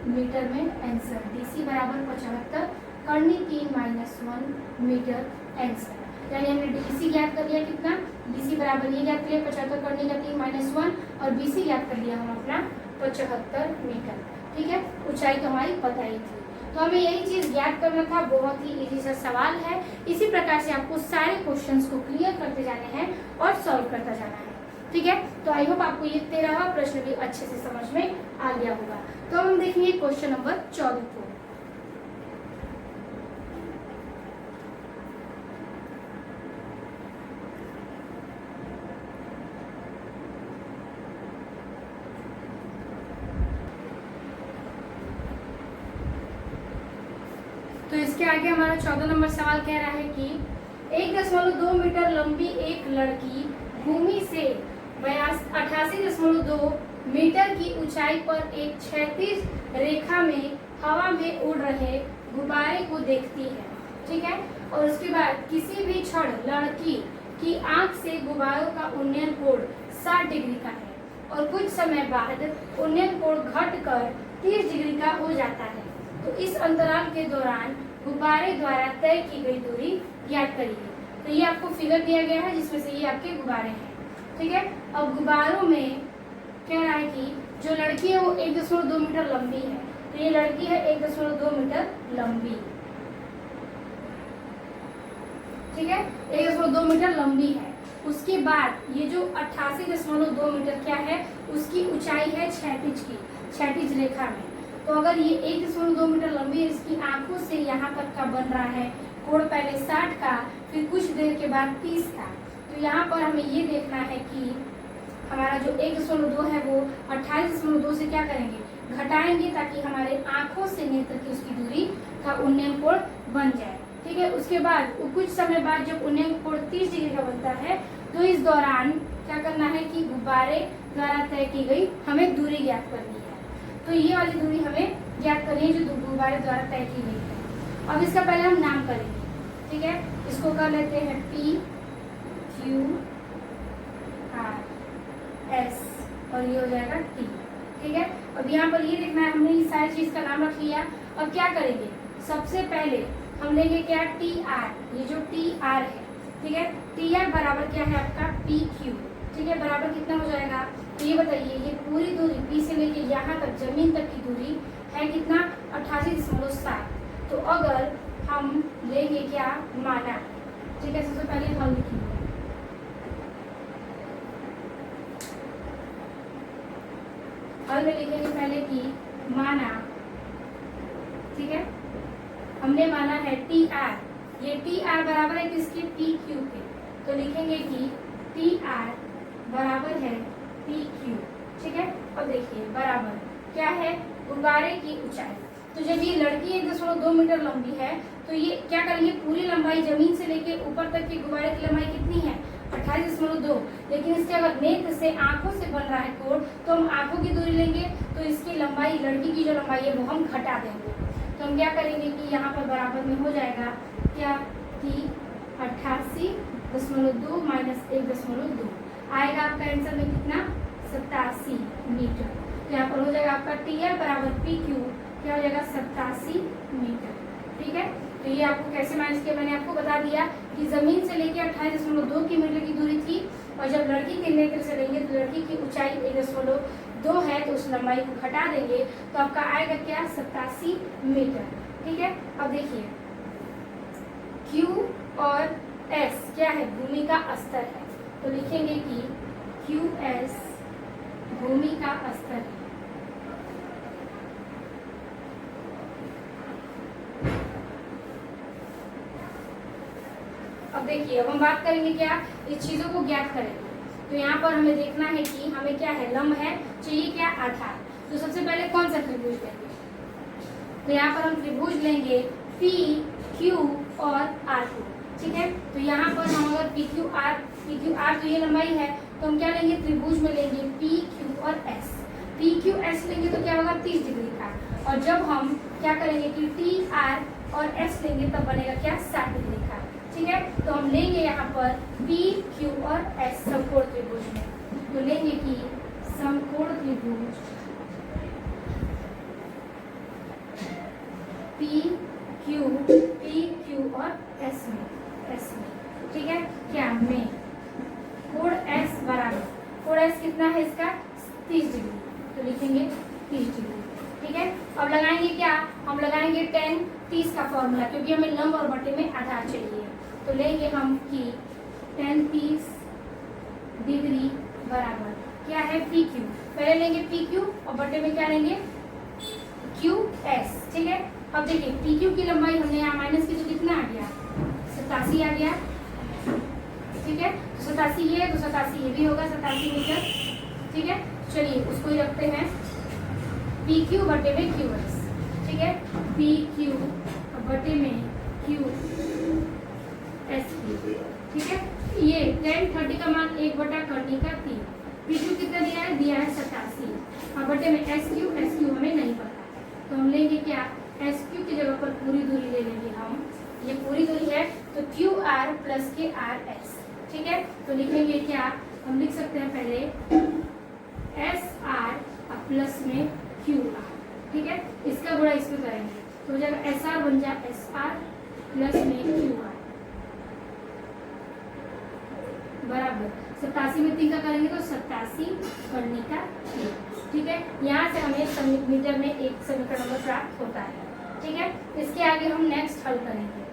मीटर में आंसर। DC बराबर 75 कर्णी 3 -1 मीटर आंसर। यानी हमने DC ज्ञात कर लिया कितना, DC बराबर ये ज्ञात कर लिया 75 कर्णी का 3 -1 और BC ज्ञात कर लिया हम अपना 75 मीटर। ठीक है, ऊंचाई तो हमारी पता ही थी, तो हमें यही चीज ज्ञात करना था। बहुत ही इजी सा सवाल है। इसी प्रकार से आपको सारे क्वेश्चंस को क्लियर करते जाने हैं और सॉल्व करता जाना है। ठीक है, तो आई होप आपको ये 13वां प्रश्न भी अच्छे से समझ में आ गया होगा। तो हम देखेंगे क्वेश्चन नंबर 14 को। तो इसके आगे हमारा 14 नंबर सवाल कह रहा है कि 1.2 मीटर लंबी एक लड़की भूमि से 88.2 मीटर की ऊंचाई पर एक क्षैतिज रेखा में हवा में उड़ रहे गुब्बारे को देखती है। ठीक है, और उसके बाद किसी भी क्षण लड़की की आंख से गुब्बारों का उन्नयन कोण 60 डिग्री का है और कुछ समय बाद उन्नयन कोण घटकर 30 डिग्री का हो जाता है। तो इस अंतराल के दौरान गुब्बारे द्वारा तय की गई दूरी ज्ञात करिए। तो ये आपको फिगर दिया गया है जिसमें से ये आपके गुब्बारे हैं। ठीक है, अब गुब्बारों में कह रहा है कि जो लड़की है वो 1.2 मीटर लंबी है, तो ये लड़की है 1.2 मीटर लंबी। ठीक है, 1.2 मीटर लंबी है। उसके बाद ये जो 88.2 मीटर क्या है, उसकी ऊंचाई है क्षैतिज की, क्षैतिज रेखा में। तो अगर ये 1.2 मीटर लंबी है, इसकी आंखों से यहाँ तक का बन रहा है कोण पहले 60 का, फिर कुछ देर के बाद 30 का। तो यहाँ पर हमें ये देखना है कि हमारा जो 1.2 है वो 28.2 से क्या करेंगे, घटाएंगे, ताकि हमारे आंखों से नेत्र की उसकी दूरी का उन्नयन कोण बन जाए। ठीक है, उसके बाद कुछ समय बाद जब उन्नयन कोण 30 डिग्री का बनता है, तो इस दौरान क्या करना है कि गुब्बारे द्वारा तय की गई हमें दूरी ज्ञात करनी है। तो ये वाली दूरी हमें ज्ञात करनी है जो गुब्बारे द्वारा तय की गई है। अब इसका पहले हम नाम करेंगे। ठीक है, इसको कर लेते हैं P Q R S और ये हो जाएगा T। ठीक है, अब यहाँ पर ये देखना है, हमने इस सारी चीज का नाम रख लिया। अब क्या करेंगे, सबसे पहले हम लेंगे क्या TR, ये जो TR है। ठीक है, TR बराबर क्या है आपका PQ। ठीक है, बराबर कितना हो जाएगा, तो ये बताइए, ये पूरी दूरी P से लेके यहाँ तक जमीन तक की दूरी है कितना, 88.7। तो अगर हम लेंगे क्या, माना। ठीक है, सबसे पहले हम लिखेंगे हल में लिखेंगे पहले कि माना। ठीक है, हमने माना है TR, ये TR बराबर है किसके, PQ के। तो लिखेंगे कि TR बराबर है PQ। ठीक है, अब देखिए बराबर क्या है, गुब्बारे की ऊंचाई। तो जब ये लड़की 1.2 मीटर लंबी है, तो ये क्या करेंगे, पूरी लंबाई जमीन से लेके ऊपर तक की गुब्बारे की लंबाई कितनी है, 28.2। लेकिन इसके अगर नेत्र से आंखों से बन रहा है कोण, तो हम आंखों की दूरी लेंगे, तो इसकी लंबाई, लड़की की जो लंबाई है वो हम घटा देंगे। तो हम क्या करेंगे कि यहाँ पर बराबर में हो जाएगा क्या, कि 88.2 - 1.2 आएगा आपका आंसर में कितना, 87 मीटर। तो यहाँ पर हो जाएगा आपका TR बराबर PQ, क्या हो जाएगा 87 मीटर। ठीक है, तो ये आपको कैसे मैनेज किया, मैंने आपको बता दिया कि जमीन से लेके 28.2 मीटर की दूरी थी, और जब लड़की के नेत्र से लेंगे तो लड़की की ऊंचाई 1.2 है, तो उस लंबाई को घटा देंगे, तो आपका आएगा क्या, 87 मीटर। ठीक है, अब देखिए Q और S क्या है, भूमि का स्तर है। तो लिखेंगे कि QS भूमि का स्तर है। देखिए अब हम बात करेंगे क्या, इस चीजों को ज्ञात करेंगे। तो यहाँ पर हमें देखना है कि हमें क्या है, लंब है, चाहिए क्या, आधार। तो सबसे पहले कौन सा त्रिभुज लेंगे, तो यहाँ पर हम त्रिभुज लेंगे पी क्यू और आर को। ठीक है, तो यहाँ पर हम अगर पी क्यू आर तो ये लंबाई है, तो हम क्या लेंगे, त्रिभुज में लेंगे पी क्यू और एस। पी क्यू एस लेंगे तो क्या होगा, 30 डिग्री का। और जब हम क्या करेंगे कि टी आर और एस लेंगे तब बनेगा क्या, 60 डिग्री का। ठीक है, तो हम लेंगे यहाँ पर पी क्यू और एस समकोण त्रिभुज में। तो लेंगे कि समकोण त्रिभुज पी क्यू और एस में ठीक है, क्या में कोण एस बराबर, कोण एस कितना है इसका, 30 डिग्री। तो लिखेंगे 30 डिग्री। ठीक है, अब लगाएंगे क्या, हम लगाएंगे tan 30 का फॉर्मूला, क्योंकि हमें लंब और बटे में आधार चाहिए। तो लेंगे हम कि tan 30 डिग्री बराबर क्या है, पी क्यू। पहले लेंगे पी क्यू और बटे में क्या लेंगे, क्यू एस। ठीक है, अब देखिए पी क्यू की लंबाई हमने यहाँ माइनस की तो कितना आ गया, 87 आ गया। ठीक है, तो 87 ये है तो 87 ये भी होगा, 87 मीटर। ठीक है, चलिए उसको ही रखते हैं पी क्यू बटे में क्यू एस। ठीक है, पी क्यू बटे में क्यू एस। ठीक है, ये tan 30 का मान 1/3। पी क्यू कितना दिया है 87 और बटे में एस क्यू हमें नहीं पता, तो हम लेंगे क्या, एस क्यू की जगह पर पूरी दूरी ले लेंगे हम, ये पूरी दूरी है तो क्यू आर प्लस के आर एस। ठीक है, तो लिखेंगे क्या, हम लिख सकते हैं पहले एस आर प्लस में क्यू आर। ठीक है, इसका गुणा इसमें करेंगे तो हो जाएगा एस आर बन जाए एस आर प्लस में क्यू आर बराबर 87 में 3 का करेंगे तो 87 करने का 3। ठीक है, यहाँ से हमें मीटर में एक समीकरण नंबर प्राप्त होता है। ठीक है, इसके आगे हम नेक्स्ट हल करेंगे।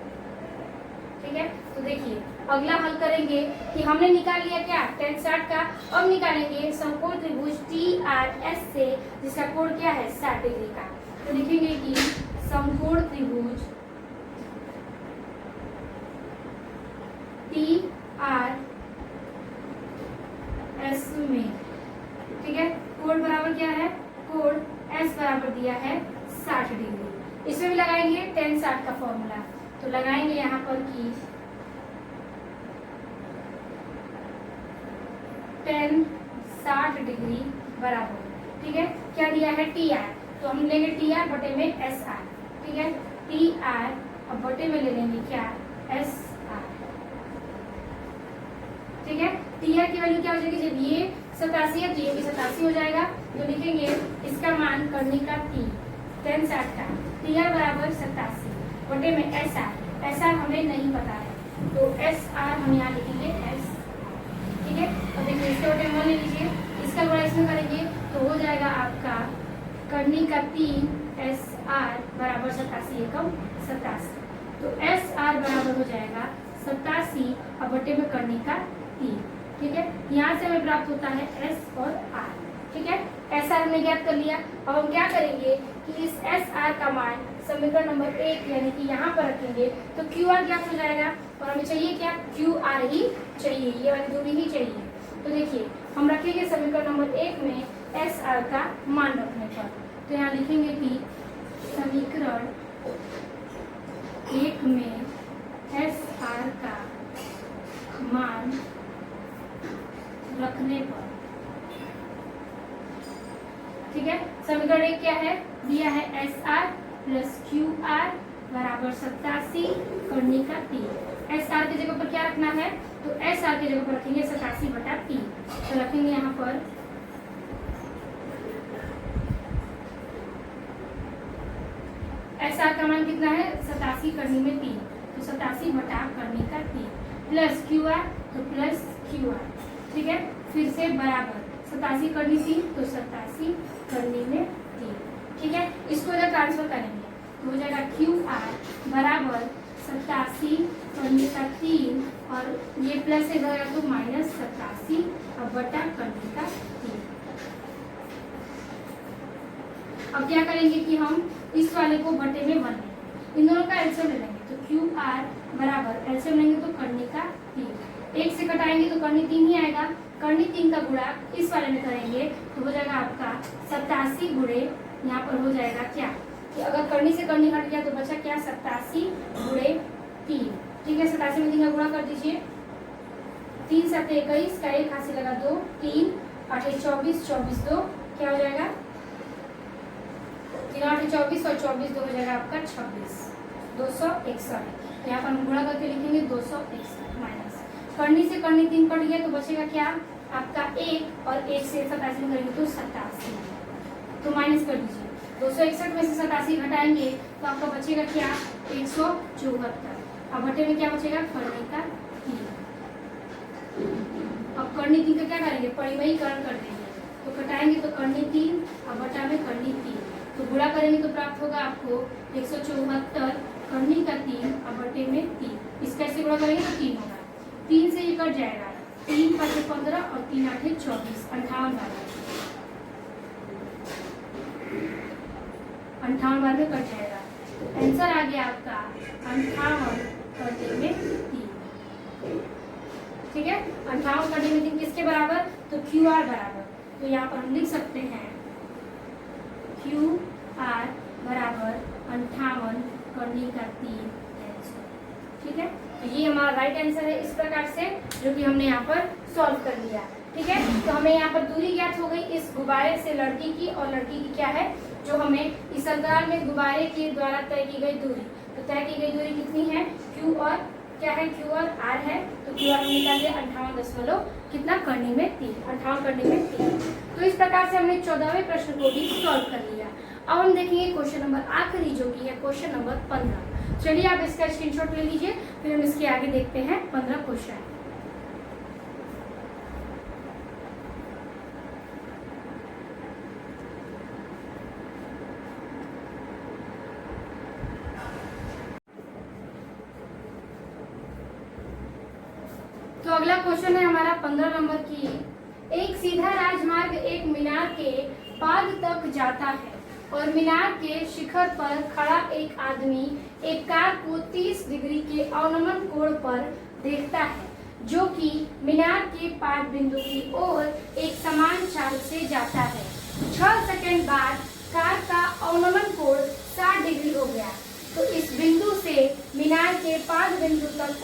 ठीक है, तो देखिए अगला हल करेंगे कि हमने निकाल लिया क्या, tan 60 का। अब निकालेंगे समकोण त्रिभुज टी आर एस से, जिसका कोण क्या है, 60 डिग्री का। तो लिखेंगे कि समकोण त्रिभुज टी आर एस में, ठीक है, कोण बराबर क्या है, कोण एस बराबर दिया है 60 डिग्री। इसमें भी लगाएंगे tan 60 का फॉर्मूला, तो लगाएंगे यहाँ पर कि tan 60 डिग्री बराबर, ठीक है, क्या दिया है, टी आर। तो हम लेंगे टी आर बटे में एस आर। ठीक है, टी आर और बटे में ले लेंगे क्या, एस आर। ठीक है, टी आर की वैल्यू क्या हो जाएगी, जब ये 87 है तो ये भी 87 हो जाएगा। तो लिखेंगे इसका मान करने का tan 60 का टी आर बराबर 87 बटे में एस आर हमें नहीं पता है, तो एस आर हम यहाँ लिखेंगे एस। ठीक है, अब देखिए इसके बटे में ले लीजिए, इसका गुणा इसमें करेंगे तो हो जाएगा आपका करनी का 3 एस आर बराबर 87 एकम 87। तो एस आर बराबर हो जाएगा 87 और बटे में करनी का 3। ठीक है, यहाँ से हमें प्राप्त होता है एस और आर। ठीक है, एस आर हमने ज्ञात कर लिया। अब हम क्या करेंगे कि इस एस आर का मान समीकरण नंबर 1 यानी कि यहाँ पर रखेंगे तो क्यू आर ज्ञात हो जाएगा, और हमें चाहिए क्या, क्यू आर ही चाहिए, ये वाली दूरी ही चाहिए। तो देखिए हम रखेंगे समीकरण नंबर 1 में एस आर का मान रखने पर, तो यहाँ लिखेंगे कि समीकरण 1 में एस आर का मान रखने पर, ठीक है, समीकरण 1 क्या है, दिया है S R plus Q R बराबर 87 करने का 3। एस आर की जगह पर क्या रखना है, तो एस आर की जगह पर रखेंगे 87/3। तो रखेंगे यहाँ पर एस आर का मान कितना है, 87 करने में 3, तो 87 बटा करने का 3 प्लस क्यू आर, तो प्लस क्यू आर। ठीक है, फिर से बराबर 87 करनी 3 तो 87 करने में 3। ठीक है, इसको इधर ट्रांसफर करेंगे तो हो जाएगा क्यू आर बराबर 87 करने का 3 और ये प्लस है इधर तो माइनस 87 और बटा करने का 3। अब क्या करेंगे कि हम इस वाले को बटे में 1 लेंगे, इन दोनों का एलसीएम ले लेंगे। तो क्यू आर बराबर एलसीएम लेंगे तो करनी का 3, 1 से घटाएंगे तो करनी 3 ही आएगा। करनी 3 का गुणा इस वाले में करेंगे तो हो जाएगा आपका 87 गुणे, यहाँ पर हो जाएगा क्या कि अगर करनी से करनी हट गया तो बचा क्या 87 गुणे 3। ठीक है, 87 में 3 का गुणा कर दीजिए, 3 7 21 का 1 हाथ से लगा 2, 3 8 24, 24 2 क्या हो जाएगा 3 8 24 और 24 2 हो जाएगा आपका 26, 261। यहाँ पर हम गुणा करके लिखेंगे 261 माइनस करनी से करनी 3 कट गया तो बचेगा क्या आपका 1 और 1 से 87 में करेंगे तो 87, तो माइनस कर दीजिए 261 में से 87 घटाएंगे तो आपका बचेगा क्या 174। अब बटे में क्या बचेगा करनी का 3। अब करनी 3 का क्या करेंगे परिमयीकरण कर देंगे तो घटाएंगे तो करनी 3 और बटा में करनी 3, तो गुणा करेंगे तो प्राप्त होगा आपको 174 करनी का 3 और बटे में 3। इसका ऐसे गुणा करेंगे तो 3 होगा, 3 से ये कट जाएगा, 3 5 15 और 3 8 24, 58 बार में कट जाएगा। आंसर आ गया आपका 58 करने में 3। ठीक है, 58 करने में 3 किसके बराबर तो क्यू आर बराबर, तो यहाँ पर हम लिख सकते हैं क्यू आर बराबर 58 करने का 3 आंसर। ठीक है, तो ये हमारा राइट आंसर है इस प्रकार से जो कि हमने यहाँ पर सॉल्व कर लिया। ठीक है, तो हमें यहाँ पर दूरी ज्ञात हो गई इस गुब्बारे से लड़की की, और लड़की की क्या है जो हमें इस अंतराल में गुब्बारे के द्वारा तय की गई दूरी, तो तय की गई दूरी कितनी है क्यू और क्या है क्यू और आर है, तो क्यू आर हमने निकाल दिया 58 कितना करने में 3, 58 करने में 3। तो इस प्रकार से हमने 14वें प्रश्न को भी सॉल्व कर लिया। अब हम देखेंगे क्वेश्चन नंबर आखिरी जो कि है क्वेश्चन नंबर 15। चलिए आप इसका स्क्रीनशॉट ले लीजिए, फिर हम इसके आगे देखते हैं 15 क्वेश्चन। तो अगला क्वेश्चन है हमारा 15 नंबर की, एक सीधा राजमार्ग एक मीनार के पाद तक जाता है और मीनार के शिखर पर खड़ा एक आदमी एक कार को 30 डिग्री के अवनमन कोण पर देखता है जो कि मीनार के पाद बिंदु की ओर एक समान चाल से जाता है। 6 सेकंड बाद कार का अवनमन कोण 60 डिग्री हो गया, तो इस बिंदु से मीनार के पाद बिंदु तक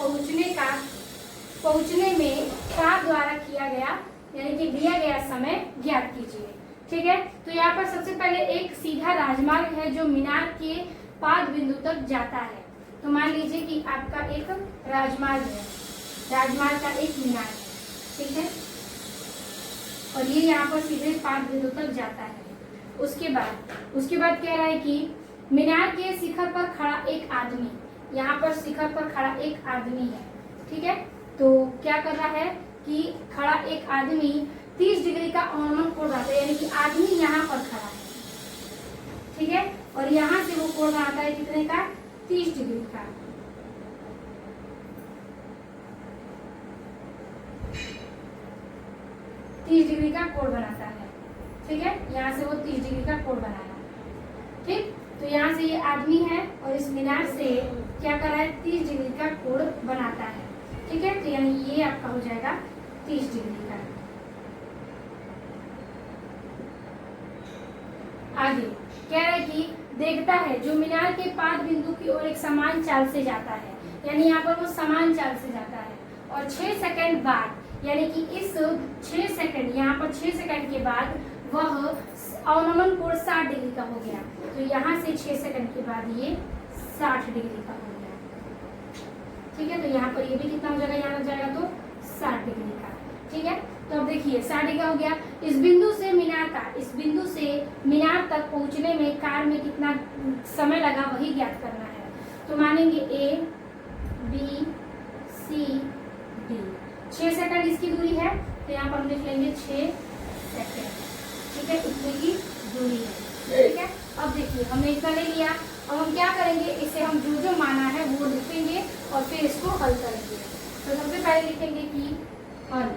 पहुंचने में कार द्वारा किया गया यानी कि दिया गया समय ज्ञात कीजिए। ठीक है, तो यहाँ पर सबसे पहले एक सीधा राजमार्ग है जो मीनार के पाद बिंदु तक जाता है। तो मान लीजिए कि आपका एक राजमार्ग है, राजमार्ग का एक मीनार है, ठीक है, और ये यहाँ पर सीधे पाद बिंदु तक जाता है। उसके बाद कह रहा है कि मीनार के शिखर पर खड़ा एक आदमी, यहाँ पर शिखर पर खड़ा एक आदमी है। ठीक है, तो क्या कर रहा है कि खड़ा एक आदमी 30 डिग्री का अवनमन कोण बनाता है, यानी कि आदमी यहाँ पर खड़ा है। ठीक है, और यहाँ से वो कोण बनाता है कितने का 30 डिग्री का। डिग्री का कोण बनाता है। ठीक है, यहाँ से वो 30 डिग्री का कोण बनाया। ठीक, तो यहाँ से ये आदमी है और इस मीनार से क्या कर रहा है 30 डिग्री का कोण बनाता है। ठीक है, तो यानी ये आपका हो जाएगा 30 डिग्री का। आगे कह रहा है कि देखता है जो मीनार के पाद बिंदु की ओर एक समान चाल से जाता है, यानी यहाँ पर वो समान चाल से जाता है, और 6 सेकंड बाद यानी कि इस 6 सेकंड यहाँ पर 6 सेकंड के बाद वह अवनमन कोण 60 डिग्री का हो गया। तो यहाँ से 6 सेकंड के बाद ये 60 डिग्री का हो गया। ठीक है, तो यहाँ पर ये भी कितना हो जाएगा, यहाँ लग जाएगा तो 60 डिग्री का। ठीक है, तो अब देखिए 60 डिग्री का हो गया। इस बिंदु से मीनार तक पहुंचने में कार में कितना समय लगा वही ज्ञात करना है। तो मानेंगे A, B, C, D। 6 second इसकी दूरी है, तो यहाँ पर हम लिख लेंगे 6 सेकंड। ठीक है, इतने की दूरी है। ठीक है, अब देखिए हमने इतना ले लिया। अब हम क्या करेंगे, इसे हम जो माना है वो लिखेंगे और फिर इसको हल करेंगे। तो सबसे पहले लिखेंगे कि हल,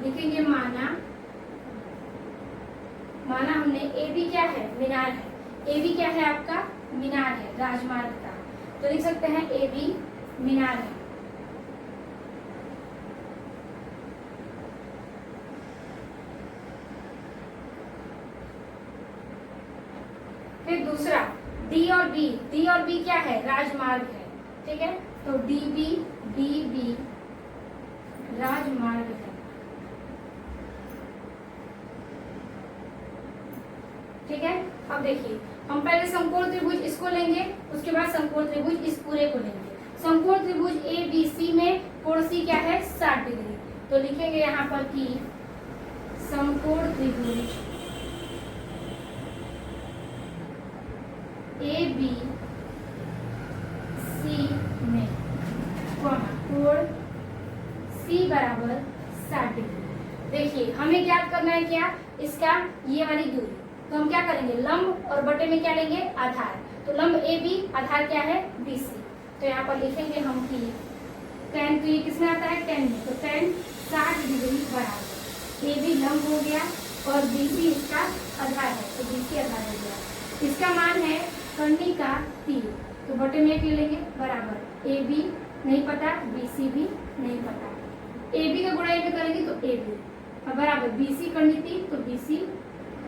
लिखेंगे माना हमने ए भी क्या है मीनार है, ए बी क्या है आपका? मीनार है, राजमार्ग का। तो लिख सकते हैं ए बी मीनार है। फिर दूसरा डी और बी, डी और बी क्या है? राजमार्ग है, ठीक है। तो डी बी राजमार्ग है, ठीक है। अब देखिए हम पहले समकोण त्रिभुज इसको लेंगे, उसके बाद समकोण त्रिभुज इस पूरे को लेंगे। समकोण त्रिभुज ए बी सी में कोण सी क्या है? 60 डिग्री। तो लिखेंगे यहाँ पर कि समकोण त्रिभुज ए बी सी में कोण सी बराबर 60 डिग्री। देखिए हमें ज्ञात करना है क्या? इसका ये वाली दूरी। तो हम क्या करेंगे? लंब और बटे में क्या लेंगे? आधार। तो लंब ए बी, आधार क्या है? B C. तो यहाँ पर लिखेंगे हम कि tan, तो ये किसमें आता है? tan में। तो tan 60 डिग्री बराबर ए बी लंब हो गया और बी सी इसका आधार है, तो बी सी आधार हो गया। इसका मान है कर्णिका तीर, तो बटे में एक ले लेंगे बराबर ए बी नहीं पता, बी सी भी नहीं पता। ए बी का गुणा में करेंगे तो ए बी बराबर बी सी कर्णी तीर, तो बी सी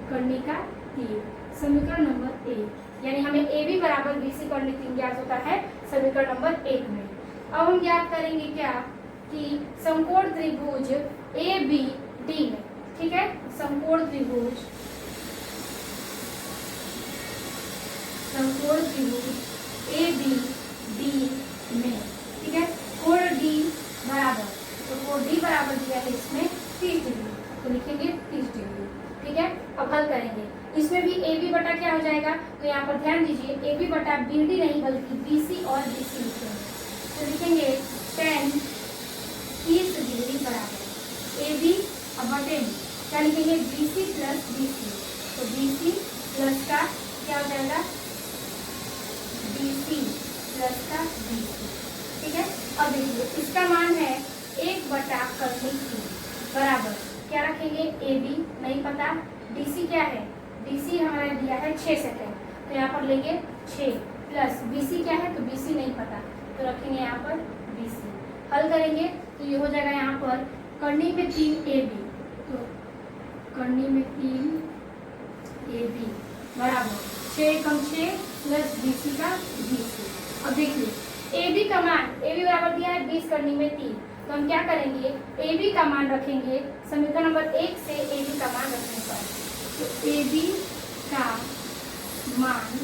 कर्णिका तीर। समीकरण नंबर 1, यानी हमें ए बी बराबर बी सी कर्णी तीर ज्ञात होता है समीकरण नंबर 1 में। अब हम ज्ञात करेंगे क्या? कि समकोण त्रिभुज ए बी डी में, ठीक है। समकोण त्रिभुज ए बी डी में, ठीक है। कोण डी बराबर, तो कोण डी बराबर दिया है इसमें 30 डिग्री, तो लिखेंगे 30 डिग्री, ठीक है। अब हल करेंगे, इसमें भी ए बी बटा क्या हो जाएगा? तो यहाँ पर ध्यान दीजिए ए बी बटा बी डी नहीं बल्कि बी सी और बी सी लिखेंगे। तो लिखेंगे tan 30 डिग्री बराबर ए बी, अब बटे में क्या लिखेंगे? B C plus B C. तो बी सी प्लस का क्या हो जाएगा? बी सी प्लस का बी सी, ठीक है। अब देखिए इसका मान है 1 बटा कर्णी तीर बराबर क्या रखेंगे? ए बी नहीं पता, डी सी क्या है? डी सी हमारा दिया है 6 सेकेंड, तो यहाँ पर लेंगे 6 प्लस बी सी क्या है? तो बी सी नहीं पता, तो रखेंगे यहाँ पर बी सी। हल करेंगे तो ये हो जाएगा यहाँ पर कर्णी में 3 ए बी, तो कर्णी में 3 ए बी बराबर 6 कम 6 प्लस बी सी का बी सी। अब देखिए ए बी का मान, ए बी बराबर दिया है 20 कर्णी में 3, तो हम क्या करेंगे? ए बी का मान रखेंगे समीकरण नंबर 1 से ए बी का मान रखने पर, तो ए बी का मान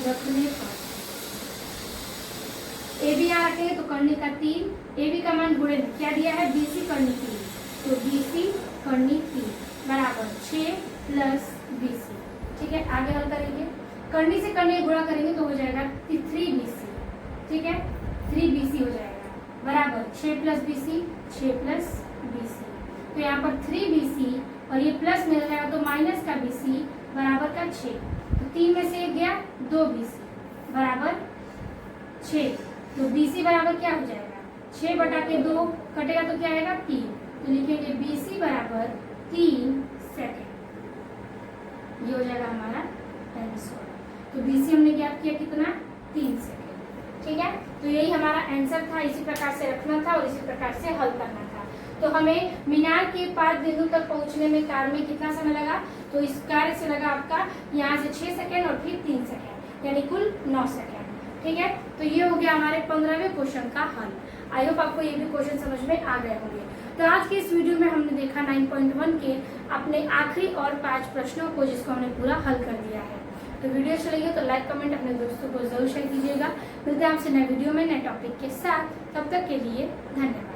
रखने पर ए बी यहाँ रखेंगे तो कर्णी का 3, ए बी का मान गुणे में क्या दिया है? बी सी कर्णी 3, तो बी सी कर्णी 3 बराबर 6 प्लस बी सी, ठीक है। आगे हल करेंगे, कर्णी से कर्णी गुणा करेंगे तो हो जाएगा 3 बी सी, ठीक है। 3 बी सी हो जाएगा बराबर 6 plus B C, 6 plus B C. तो यहाँ पर 3 बी सी और ये प्लस मिल जाएगा तो माइनस का बी सी बराबर का 6, तो 3 में से 1 गया 2 बी सी बराबर 6, तो बी सी बराबर क्या हो जाएगा? 6 बटा के 2 कटेगा तो क्या आएगा? 3, तो लिखेंगे बी सी बराबर 3 सेकेंड। ये हो जाएगा हमारा आंसर। तो बी सी हमने ज्ञात किया कितना? 3 सेकेंड, ठीक है। तो यही हमारा आंसर था, इसी प्रकार से रखना था और इसी प्रकार से हल करना था। तो हमें मीनार के 5 बिंदु तक पहुंचने में कार्य में कितना समय लगा? तो इस कार्य से लगा आपका यहाँ से 6 सेकेंड और फिर 3 सेकेंड, यानी कुल 9 सेकेंड, ठीक है। तो ये हो गया हमारे 15वें क्वेश्चन का हल। आई होप आपको ये भी क्वेश्चन समझ में आ गए होंगे। तो आज के इस वीडियो में हमने देखा 9.1 के अपने आखिरी और 5 प्रश्नों को, जिसको हमने पूरा हल कर दिया है। तो वीडियो अच्छी लगी तो लाइक कमेंट अपने दोस्तों को जरूर शेयर कीजिएगा। मिलते हैं आपसे नए वीडियो में नए टॉपिक के साथ, तब तक के लिए धन्यवाद।